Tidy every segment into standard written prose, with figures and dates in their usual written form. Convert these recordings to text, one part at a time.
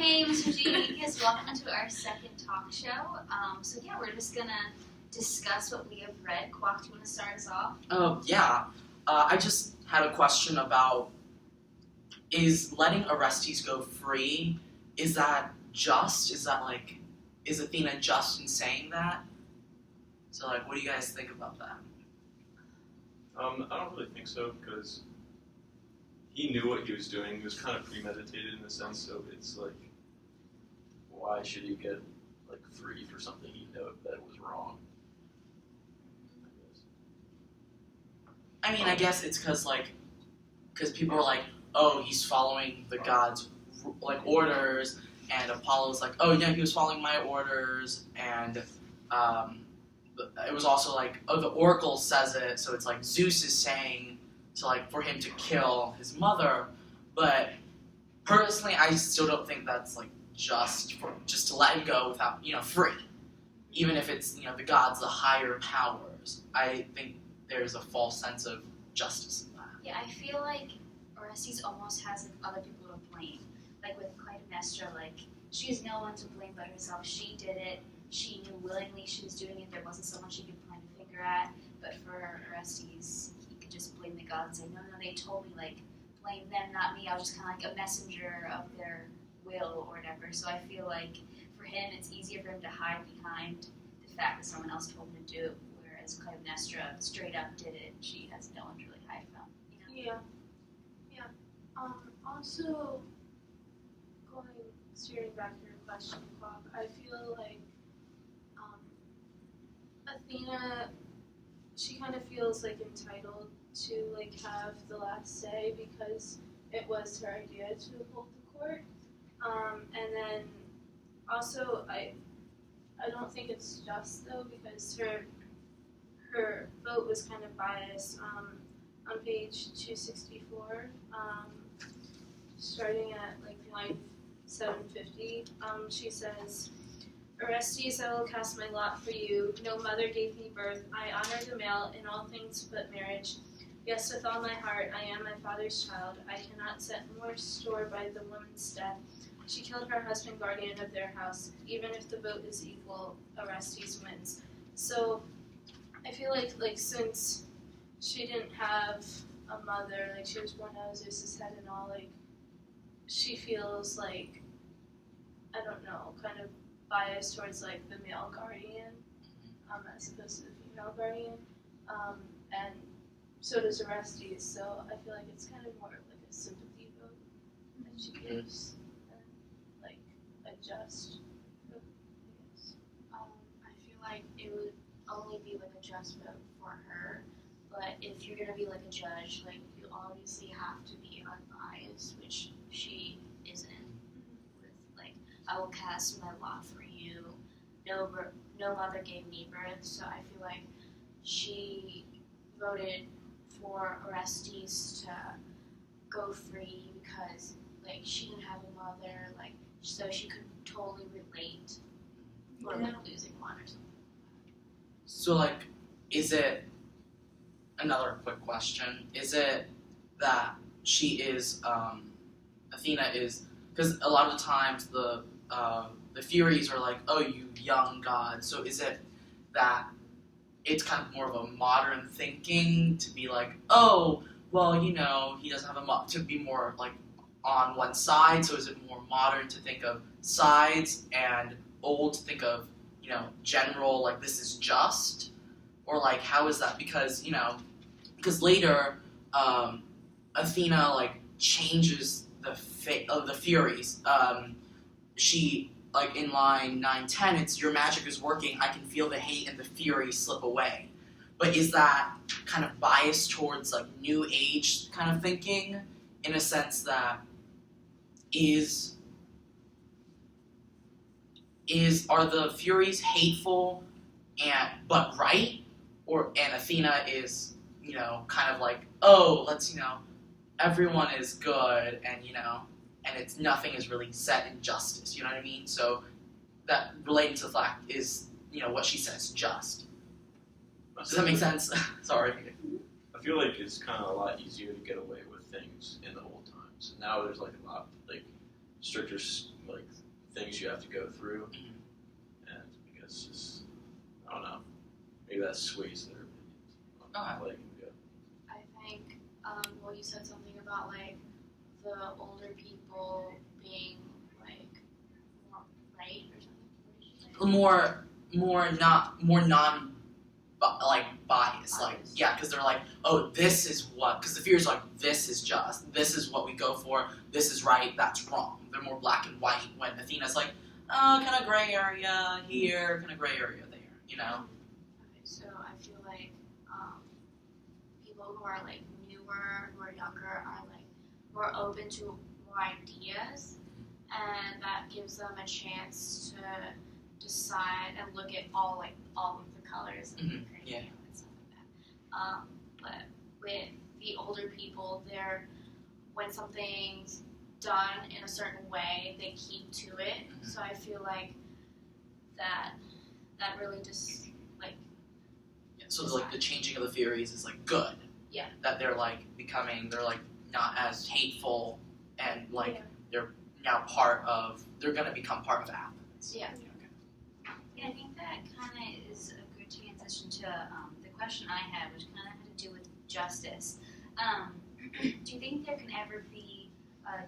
Hey, Mr. G, yes, welcome to our second talk show. So yeah, we're just gonna discuss what we have read. Kwok, do you want to start us off? Yeah. I just had a question about, is letting arrestees go free, is that just? Is Athena just in saying that? So, what do you guys think about that? I don't really think so, because he knew what he was doing. He was kind of premeditated in a sense, so it's like, why should he get free for something he knew that was wrong? I guess it's because people are like, oh, he's following the gods' orders, and Apollo's like, oh yeah, he was following my orders, and it was also like, oh, the oracle says it, so it's like Zeus is saying for him to kill his mother, but personally, I still don't think that's just to let him go without free, even if it's the gods, the higher powers. I think there's a false sense of justice in that. Yeah, I feel like Orestes almost has other people to blame. Like with Clytemnestra, she has no one to blame but herself. She did it. She knew willingly she was doing it. There wasn't someone she could point a finger at. But for Orestes, he could just blame the gods and say, no, they told me, blame them, not me. I was just kind of a messenger of their will or whatever. So I feel like for him, it's easier for him to hide behind the fact that someone else told him to do it. Whereas Clytemnestra straight up did it. She has no one to really hide from. Yeah. Also, steering back to your question, Kwok, I feel like Athena, she kind of feels entitled to have the last say because it was her idea to hold the court. And then also, I don't think it's just though because her vote was kind of biased. On page 264, starting at line 750, she says, Orestes, I will cast my lot for you. No mother gave me birth. I honor the male in all things but marriage. Yes, with all my heart, I am my father's child. I cannot set more store by the woman's death. She killed her husband, guardian of their house. Even if the vote is equal, Orestes wins. So I feel like since she didn't have a mother, she was born out of Zeus's head and all, she feels I don't know, kind of biased towards the male guardian, as opposed to the female guardian, and so does Orestes, so I feel like it's kind of more of a sympathy vote that she gives than a just vote, I guess. I feel like it would only be a just vote for her. But if you're gonna be a judge, you obviously have to be unbiased, which she isn't. With I will cast my lot for you. No mother gave me birth, so I feel like she voted for Orestes to go free because she didn't have a mother, so she could totally relate for losing one or something. So is it, another quick question, is it that she is, Athena is, because a lot of the times the Furies are oh, you young god, so is it that it's kind of more of a modern thinking to be oh, well, he doesn't have a to be more on one side, so is it more modern to think of sides and old to think of, general, this is just? Or how is that? Because, because later, Athena, changes the fate of the Furies. She, in line 910, it's, your magic is working, I can feel the hate and the fury slip away. But is that kind of biased towards, New Age kind of thinking, in a sense that are the Furies hateful but right? And Athena is, kind of oh, let's, everyone is good, and, and it's nothing is really set in justice, you know what I mean? So that relating to the fact is, what she says just. Does that make sense? Sorry. I feel like it's kind of a lot easier to get away with things in the old times. Now there's a lot stricter things you have to go through, and I guess just I don't know, maybe that sways their opinions on letting him go. I think, well, you said something about like the older people being like more right or something. What did you say? more non like biased, like yeah, because they're like, oh, this is what, because the fear is like, this is just, this is what we go for, this is right, that's wrong. They're more black and white. When Athena's like, oh, kind of gray area here, kind of gray area there, you know. Okay, so I feel like people who are like newer, who are younger, are like more open to more ideas, and that gives them a chance to decide and look at all of the colors and the curriculum and stuff like that. But with the older people, when something's done in a certain way, they keep to it. So I feel like that really just like so like the changing of the theories is like good. Yeah. That they're like not as hateful, and like they're now they're gonna become part of Athens. Yeah. Yeah, I think that kind of is a good transition to the question I had, which kind of had to do with justice. Do you think there can ever be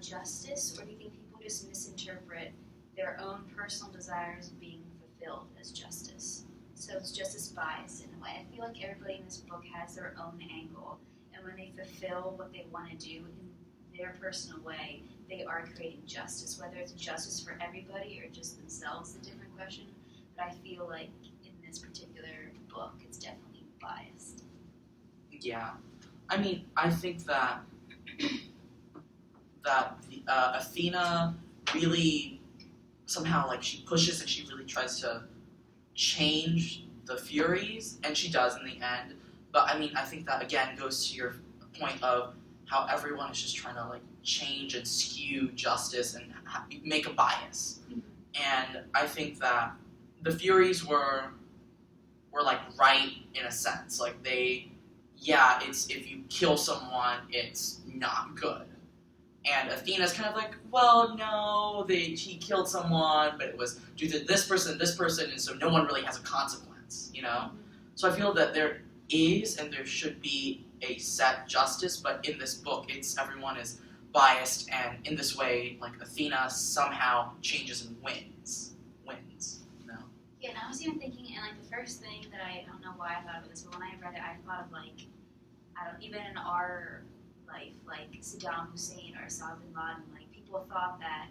justice, or do you think people just misinterpret their own personal desires being fulfilled as justice? So it's justice bias in a way. I feel like everybody in this book has their own angle, and when they fulfill what they want to do in their personal way, they are creating justice. Whether it's justice for everybody or just themselves is a different question. But I feel like in this particular book, it's definitely biased. Yeah, I mean, I think that Athena really somehow like she pushes and she really tries to change the Furies, and she does in the end. But I mean, I think that again goes to your point of how everyone is just trying to like change and skew justice and make a bias. And I think that the Furies were like right in a sense. Like it's if you kill someone, it's not good. And Athena's kind of like, well, no, he killed someone, but it was due to this person, and so no one really has a consequence, you know? So I feel that there is and there should be a set justice, but in this book, everyone is biased, and in this way, like Athena somehow changes and wins, you know? Yeah, and I was even thinking, and like the first thing that I don't know why I thought of this, but when I read it, I thought of like, even in our life, like Saddam Hussein or Osama bin Laden, like people thought that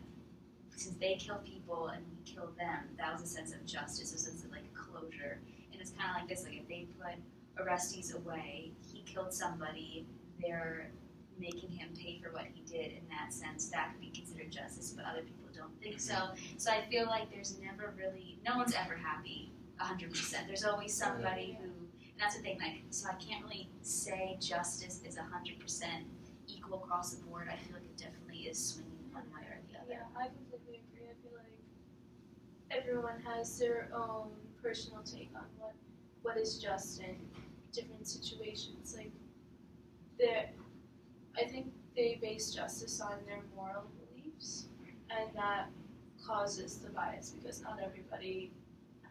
since they kill people and we kill them, that was a sense of justice, a sense of like closure. And it's kind of like this, like if they put Orestes away, he killed somebody, they're making him pay for what he did. In that sense, that could be considered justice, but other people don't think so. So I feel like there's never really, no one's ever happy 100%. There's always somebody who, and that's the thing, like, so I can't really say justice is 100% equal across the board. I feel like it definitely is swinging one way or the other. Yeah, I completely agree. I feel like everyone has their own personal take on what is just in different situations. Like, I think they base justice on their moral beliefs, and that causes the bias because not everybody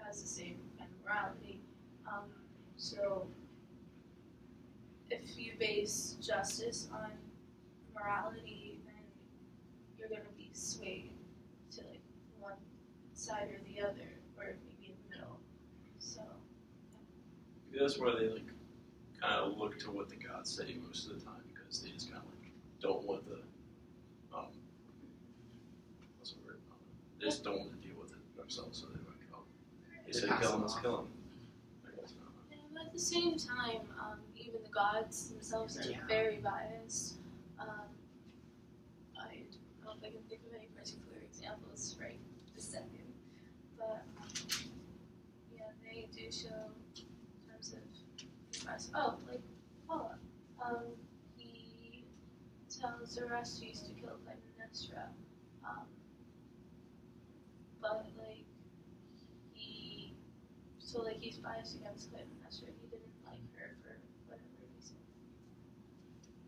has the same kind of morality. So if you base justice on morality, then you're going to be swayed to like one side or the other, or maybe in the middle. So maybe that's why they like kind of look to what the gods say most of the time, because they just kind of like don't want the what's the word? They just don't want to deal with it themselves, so they're like, oh, they say kill him, let's kill him. At the same time, even the gods themselves are very biased. I don't know if I can think of any particular examples right this second, but yeah, they do show in terms of bias. Oh, like Paula. He tells Orestes to kill Clytemnestra, but like he's biased against Clytemnestra. He didn't like her for whatever reason.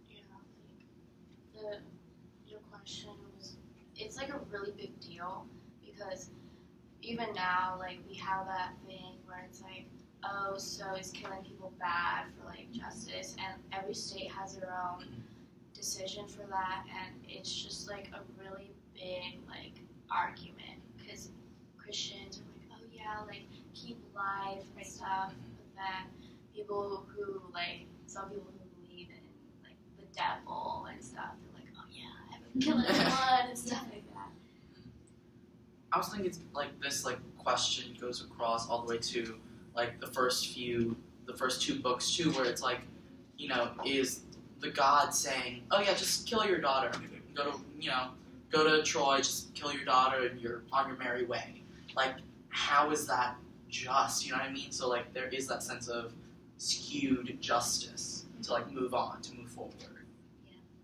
Yeah, like your question was, it's like a really big deal because even now, like, we have that thing where it's like, oh, so is killing people bad for, like, justice? And every state has their own decision for that, and it's just, like, a really big, like, argument, because Christians are like, oh, yeah, like, keep life and stuff, but then people who, like, some people who believe in, like, the devil and stuff, they're like, oh, yeah, I haven't killed anyone and stuff like that. I was thinking like this like question goes across all the way to like the first two books too, where it's like, you know, is the God saying, oh yeah, just kill your daughter, go to Troy, just kill your daughter, and you're on your merry way. Like, how is that just? You know what I mean? So like there is that sense of skewed justice to like move on, to move forward.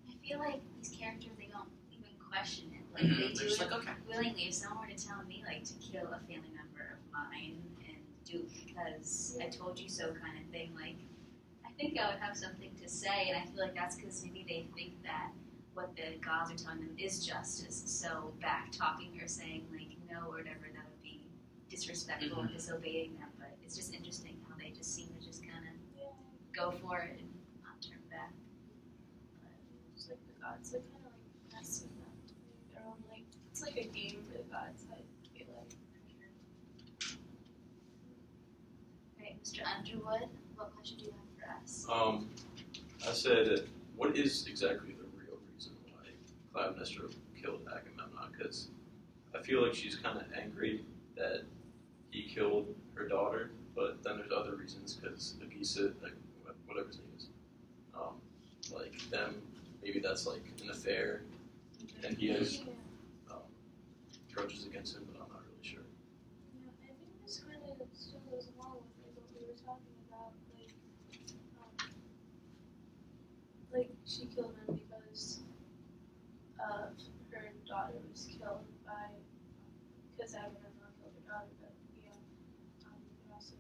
I feel like these characters, they don't even question it. Like, they They're do just it like, okay. willingly. If someone were to tell me, like, to kill a family member of mine and do it because I told you so kind of thing, like, I think I would have something to say, and I feel like that's because maybe they think that what the gods are telling them is justice, so back-talking or saying, like, no or whatever, that would be disrespectful and disobeying them, but it's just interesting how they just seem to just kind of go for it and not turn back. It's like the gods, like, kind of like mess with them. Their own, like, it's like a game for the gods, I feel like. Right, Mr. Underwood, what question do you have for us? I said, what is exactly the real reason why Clytemnestra killed Agamemnon? Because I feel like she's kind of angry that he killed her daughter, but then there's other reasons, because Agisa, like, whatever his name is, like, them, maybe that's like an affair, and he has grudges against him, but I'm not really sure. Yeah, I think this kind of still goes along with like what we were talking about, like she killed him because of her daughter was killed by, because Agamemnon killed her daughter, but we can also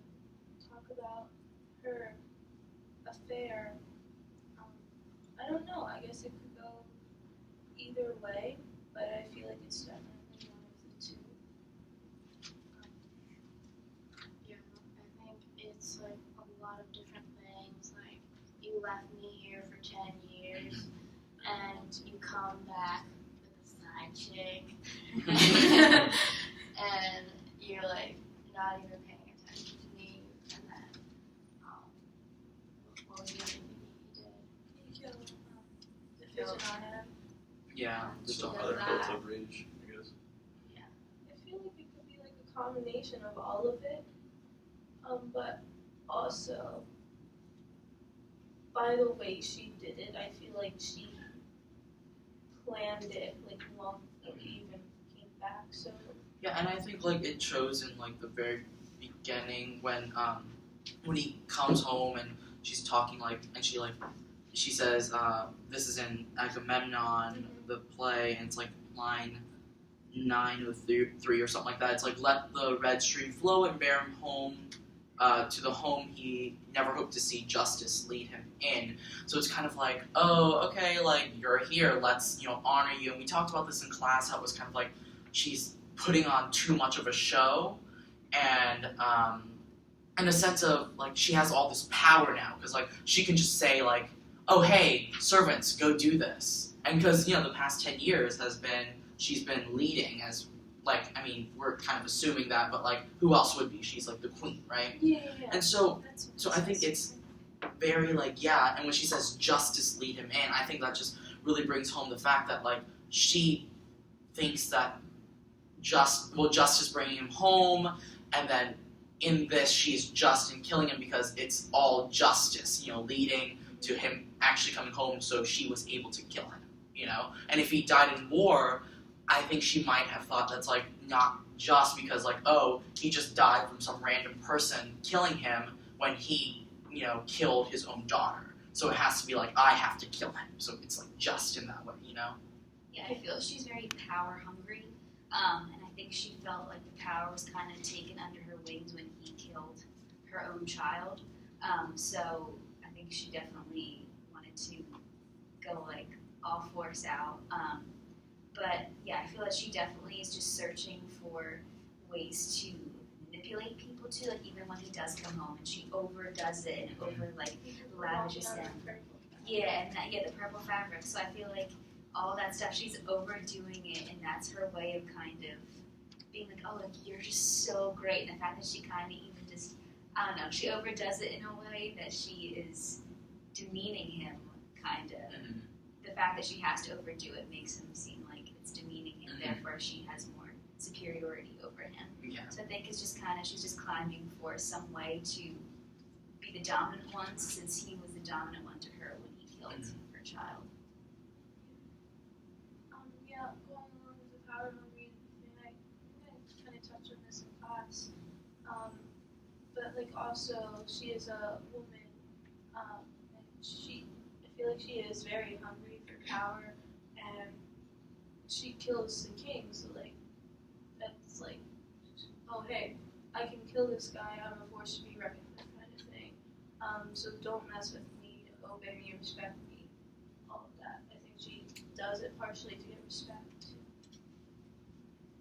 talk about her affair. I don't know, I guess it could go either way, but I feel like it's definitely one of the two. Yeah, I think it's like a lot of different things. Like, you left me here for 10 years, and you come back with a side chick, and you're like not even paying attention to me, and then what was the other thing he did? He killed the Phrygian. Yeah, Just She some does other that. cult of rage, I guess. I feel like it could be like a combination of all of it, but also by the way she did it, I feel like she planned it like long before he even came back. So Yeah, and I think like it shows in like the very beginning when he comes home and she's talking like, and she says this is in Agamemnon, the play, and it's like line 903 or something like that. It's like, let the red stream flow and bear him home to the home he never hoped to see justice lead him in. So it's kind of like, oh, okay, like, you're here, let's, honor you. And we talked about this in class, how it was kind of like she's putting on too much of a show, and in a sense of, like, she has all this power now, because, like, she can just say, like, oh, hey, servants, go do this. And because, the past 10 years she's been leading as, like, I mean, we're kind of assuming that, but, like, who else would be? She's, like, the queen, right? yeah. And so That's I think it's very, like, yeah, and when she says justice lead him in, I think that just really brings home the fact that, like, she thinks that justice bringing him home, and then in this she's just in killing him because it's all justice, leading to him actually coming home, so she was able to kill him, And if he died in war, I think she might have thought that's, like, not just because, like, oh, he just died from some random person killing him when he, killed his own daughter. So it has to be like, I have to kill him. So it's, like, just in that way, Yeah, I feel she's very power hungry, and I think she felt like the power was kind of taken under her wings when he killed her own child. So I think she definitely wanted to go, like, all force out. But yeah, I feel that she definitely is just searching for ways to manipulate people too. Like even when he does come home, and she overdoes it and over like lavishes him. Yeah, and that, yeah, the purple fabric. So I feel like all that stuff, she's overdoing it, and that's her way of kind of being like, oh, like you're just so great. And the fact that she kind of even just, I don't know, she overdoes it in a way that she is demeaning him, kind of. Mhm. The fact that she has to overdo it makes him seem like it's demeaning him. Mhm. Therefore, she has more superiority over him. Yeah. So I think it's just kind of she's just climbing for some way to be the dominant one, since he was the dominant one to her when he killed her child. Yeah, going along with the power hungry thing, I kind of touched on this in class. But like also, she is a woman, and I feel like she is very hungry for power, and she kills the king. So like, that's like, oh hey, I can kill this guy. I'm a force to be reckoned with, kind of thing. So don't mess with me. Obey me, respect me, all of that. I think she does it partially to get respect.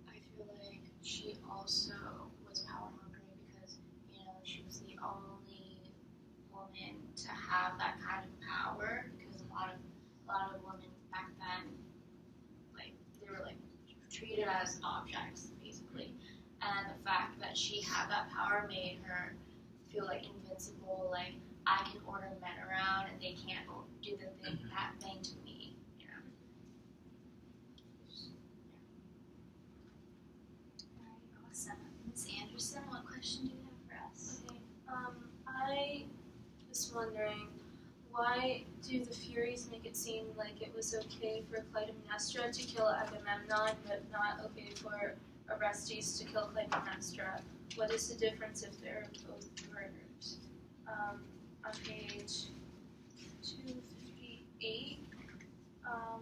I feel like she also was power hungry because, she was the only woman to have that kind of power, because a lot of women back then, like, they were like treated as objects basically. And the fact that she had that power made her feel like invincible, like I can order men around and they can't do that thing to me, Alright, awesome. Ms. Anderson, what question do you have for us? Okay. I was wondering, why do the Furies make it seem like it was okay for Clytemnestra to kill Agamemnon, but not okay for Orestes to kill Clytemnestra? What is the difference if they're both murderers? On page 258,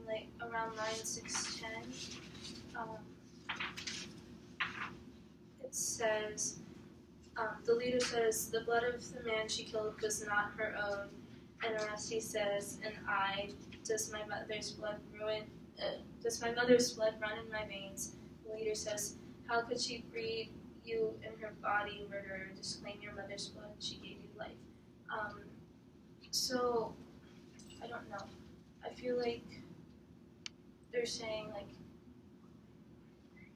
like around 9:610, it says, the leader says, the blood of the man she killed was not her own, and Orestes says, and I, does my mother's blood run in my veins? The leader says, how could she breed you in her body, murderer, disclaim your mother's blood, she gave you life. So, I don't know. I feel like they're saying, like,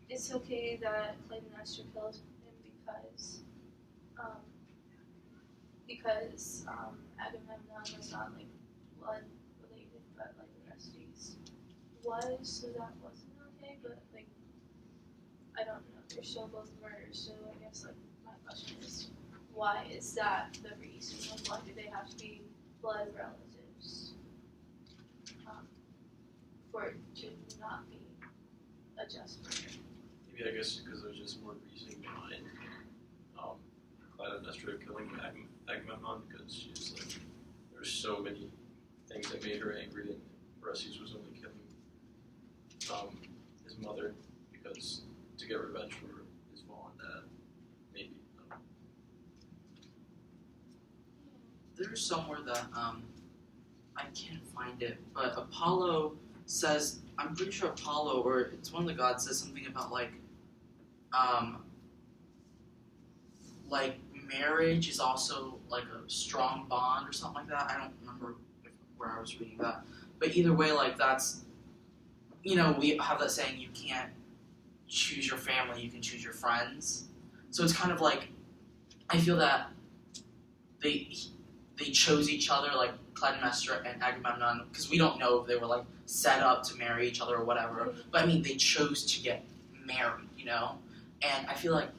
it's okay that Clytemnestra kills him because Agamemnon was not, like, blood related, but, like, Orestes was, so that wasn't okay, but, like, I don't know. They're still both murders, so I guess, like, my question is, why is that the reason? Like, why do they have to be blood relatives for it to not be a just murder? Maybe I guess because there's just more reasoning behind Clytemnestra killing Agamemnon, because she's like, there's so many things that made her angry, and Orestes was only killing his mother because to get revenge for his fallen dad. Maybe. I don't know. There's somewhere that I can't find it, but Apollo says, I'm pretty sure Apollo, or it's one of the gods, says something about like marriage is also like a strong bond or something like that. I don't remember where I was reading that, but either way, like that's, we have that saying, you can't choose your family, you can choose your friends. So it's kind of like, I feel that they chose each other, like Clytemnestra and Agamemnon, because we don't know if they were like set up to marry each other or whatever. But I mean, they chose to get married, And I feel like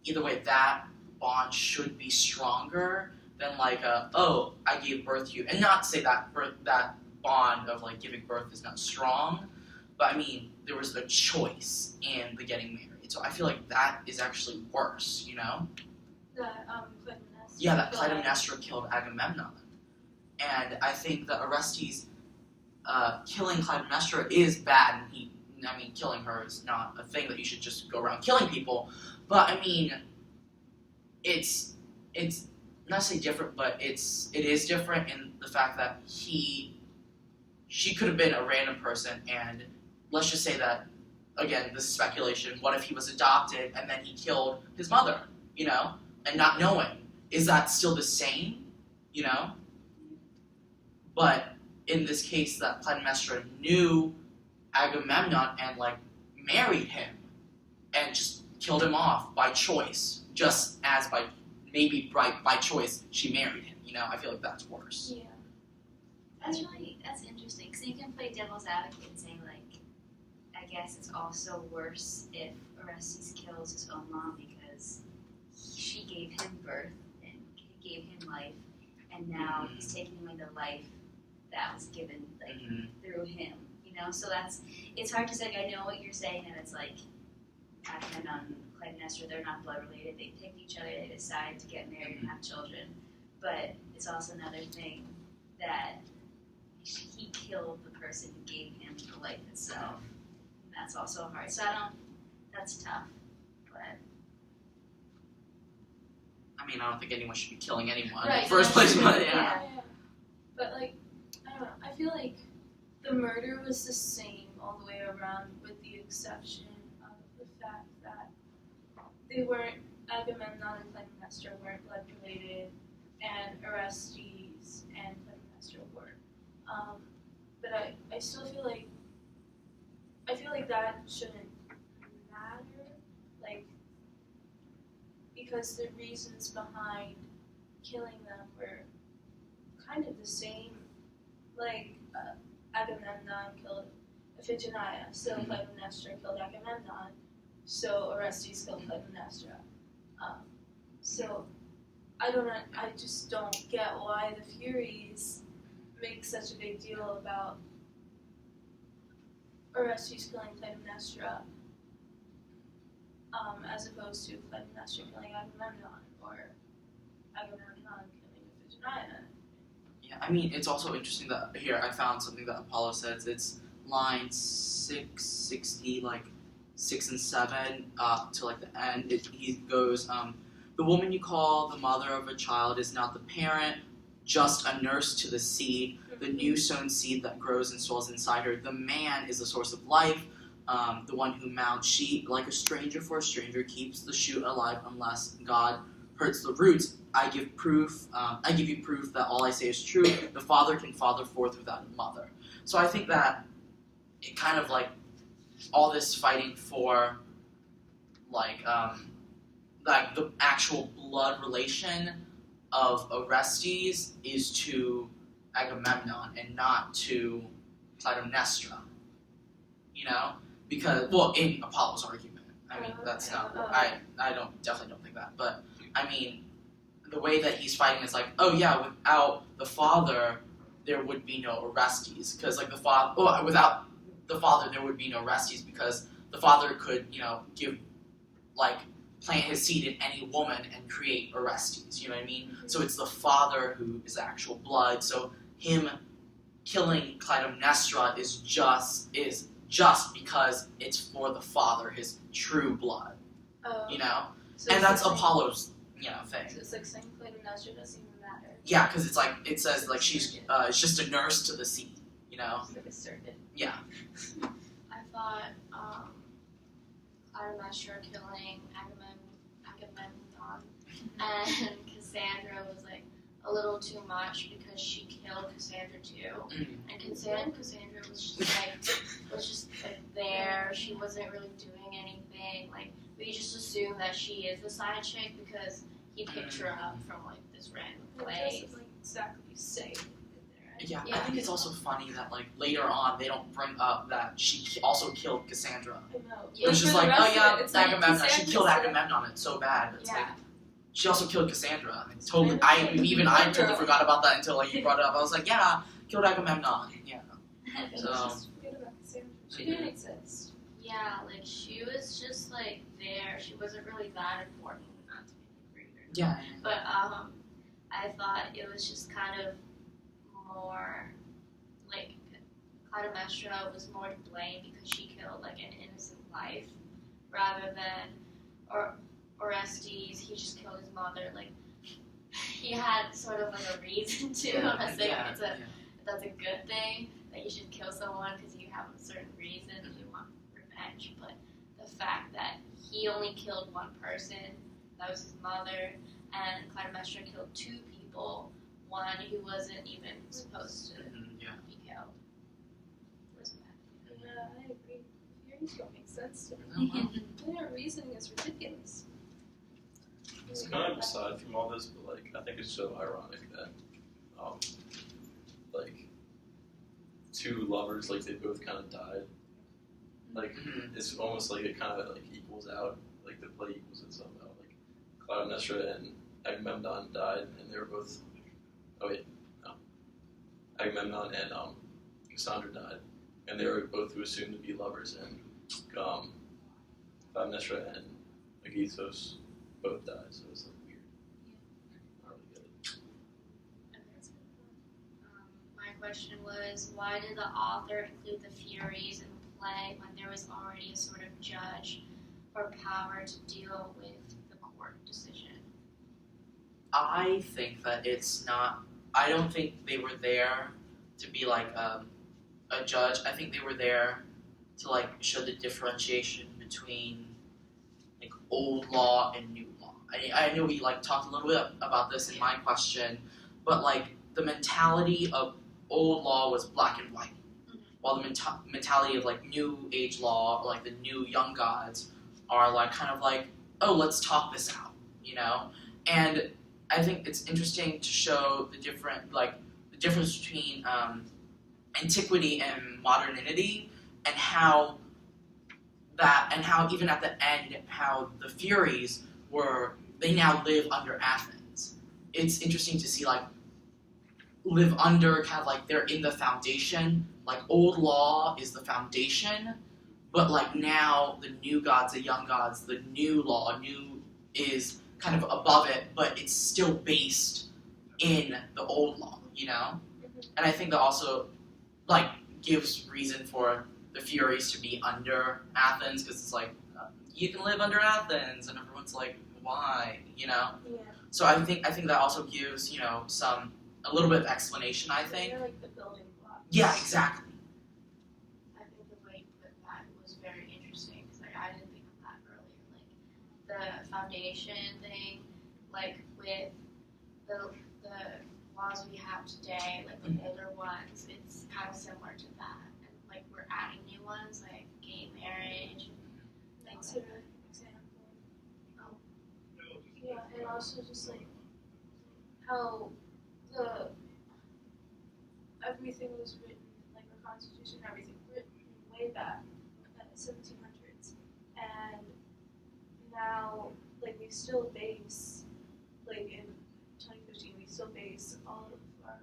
either way, that bond should be stronger than like I gave birth to you, and not to say that that bond of like giving birth is not strong, but I mean there was a choice in the getting married. So I feel like that is actually worse, That Clytemnestra. Yeah, that Clytemnestra killed Agamemnon. And I think that Orestes killing Clytemnestra is bad, and killing her is not a thing that you should just go around killing people. But I mean, it's not to say different, but it is different in the fact that she could have been a random person, and let's just say that, again, this is speculation, what if he was adopted and then he killed his mother, and not knowing? Is that still the same, But in this case, that Clytemnestra knew Agamemnon and, married him and just killed him off by choice, just as by choice she married him, I feel like that's worse. Yeah. That's interesting, because you can play devil's advocate and say, I guess it's also worse if Orestes kills his own mom because she gave him birth and gave him life, and now he's taking away the life that was given through him, So it's hard to say. I know what you're saying, and it's Agamemnon and Clytemnestra, they're not blood related. They picked each other. They decided to get married and have children. But it's also another thing that he killed the person who gave him the life itself. And that's also hard. So that's tough. But I don't think anyone should be killing anyone Right, in the first place, but Yeah. But I don't know. I feel like the murder was the same all the way around, with the exception of the fact that Agamemnon and Clytemnestra weren't blood related, and Orestes and Clytemnestra were. But I still feel like that shouldn't matter, because the reasons behind killing them were kind of the same. Agamemnon killed Iphigenia, so Clytemnestra killed Agamemnon, so Orestes killed Clytemnestra. So I just don't get why the Furies make such a big deal about Orestes killing Clytemnestra, as opposed to Clytemnestra killing Agamemnon, or Agamemnon killing Iphigenia. Yeah, it's also interesting that here I found something that Apollo says. It's line 660, 6 and 7, to the end. He goes, the woman you call the mother of a child is not the parent, just a nurse to the seed, the new sown seed that grows and swells inside her. The man is the source of life, the one who mounts sheep like a stranger for a stranger, keeps the shoot alive unless God hurts the roots. I give you proof that all I say is true. The father can father forth without a mother. So I think that it kind of all this fighting for the actual blood relation of Orestes is to Agamemnon and not to Clytemnestra. Because in Apollo's argument, that's not. I definitely don't think that, but the way that he's fighting is without the father, there would be no Orestes, because without the father, there would be no Orestes, because the father could, plant his seed in any woman and create Orestes. You know what I mean? So it's the father who is the actual blood. So him killing Clytemnestra is just because it's for the father, his true blood. So and that's Apollo's thing. So it's saying Clytemnestra doesn't even matter. Yeah, because it says she's it's just a nurse to the seed. It's like a surrogate. Yeah. I thought Clytemnestra killing Agamemnon and Cassandra was a little too much, because she killed Cassandra too. And Cassandra was just there. She wasn't really doing anything. We just assume that she is the side chick because he picked her up from this random place. It doesn't exactly say it in there. Yeah, I think it's also funny that later on they don't bring up that she also killed Cassandra. I know. It was just it's Agamemnon. She killed Cassandra's Agamemnon. It's so bad. It's Yeah. she also killed Cassandra. Totally. I totally forgot about that until you brought it up. I was yeah, killed Agamemnon. Yeah. So. Just forget about Cassandra. She didn't exist. Yeah, she was just there. She wasn't really that important, not to be rude. Yeah. But I thought it was just kind of more Clytemnestra was more to blame because she killed an innocent life, rather than Orestes. He just killed his mother. He had sort of a reason to. I'm not saying that's a good thing. that you should kill someone because you have a certain reason you want revenge, but the fact that he only killed one person, that was his mother, and Clytemnestra killed 2 people, one who wasn't even supposed to Yeah. be killed. Wasn't that? Yeah, I agree. Furies don't make sense to me. Oh, wow. Their reasoning is ridiculous. It's kind of aside from all this, but like I think it's so ironic that like 2 lovers, like they both kind of died. Like it's almost like it kind of like equals out, like the play equals itself out. Like Clytemnestra and Agamemnon died, and they were both. Oh wait, no. Agamemnon and Cassandra died, and they were both who assumed to be lovers, and Clytemnestra and Aegisthus both died, so it's like weird. I don't really get it. Okay, that's good. My question was, why did the author include the Furies in the play when there was already a sort of judge or power to deal with the court decision? I think that it's not. I don't think they were there to be like a judge. I think they were there to like show the differentiation between like old law and new law. I know we like talked a little bit about this in my question, but like the mentality of old law was black and white, while the mentality of like new age law, or like the new young gods, are like kind of like, oh, let's talk this out, you know. And I think it's interesting to show the difference between antiquity and modernity, and how even at the end, how the Furies they now live under Athens. It's interesting to see like live under kind of like they're in the foundation. Like old law is the foundation, but like now the new gods, the young gods, the new law, new is kind of above it, but it's still based in the old law, you know? And I think that also like gives reason for the Furies to be under Athens, because it's like you can live under Athens, and everyone's like, why, you know? Yeah. So I think that also gives, you know, a little bit of explanation. I think. They're like the building blocks. Yeah, exactly. I think the way you put that was very interesting because like I didn't think of that earlier. Like the foundation thing, like with the laws we have today, like the older ones, it's kind of similar to that. And like we're adding new ones like gay marriage, things That's like an that. example. Yeah, and also just like how everything was written, like the Constitution, everything written way back in the 1700s, and now like we still base, like in 2015, we still base all of our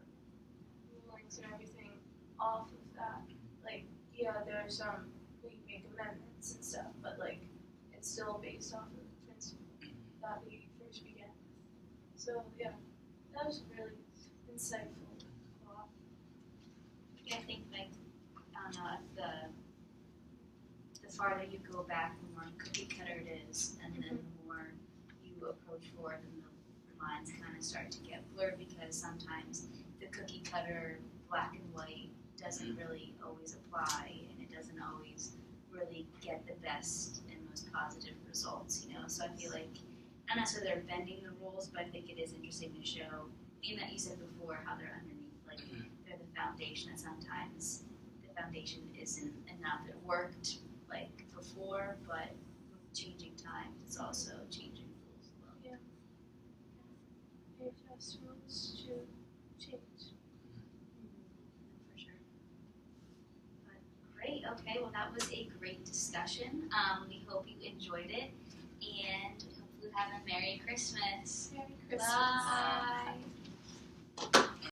rulings and everything off of that. Like, yeah, there are some we make amendments and stuff, but like it's still based off of the principle that we first began with. So yeah, that was really insightful. Yeah, I think like I don't know, the farther you go back, the more cookie cutter it is, and then the more you approach forward, and the lines kind of start to get blurred, because sometimes the cookie cutter black and white doesn't really always apply, and it doesn't always really get the best and most positive results, you know. So I feel like not necessarily they're bending the rules, but I think it is interesting to show, and that you said before, how they're underneath, like they're the foundation, and sometimes the foundation isn't enough. It worked like before, but with changing times, it's also changing rules as well. Yeah. You adjust rules to change. For sure. But great. Okay. Well, that was a great discussion. We hope you enjoyed it, and hopefully have a Merry Christmas. Merry Christmas. Bye.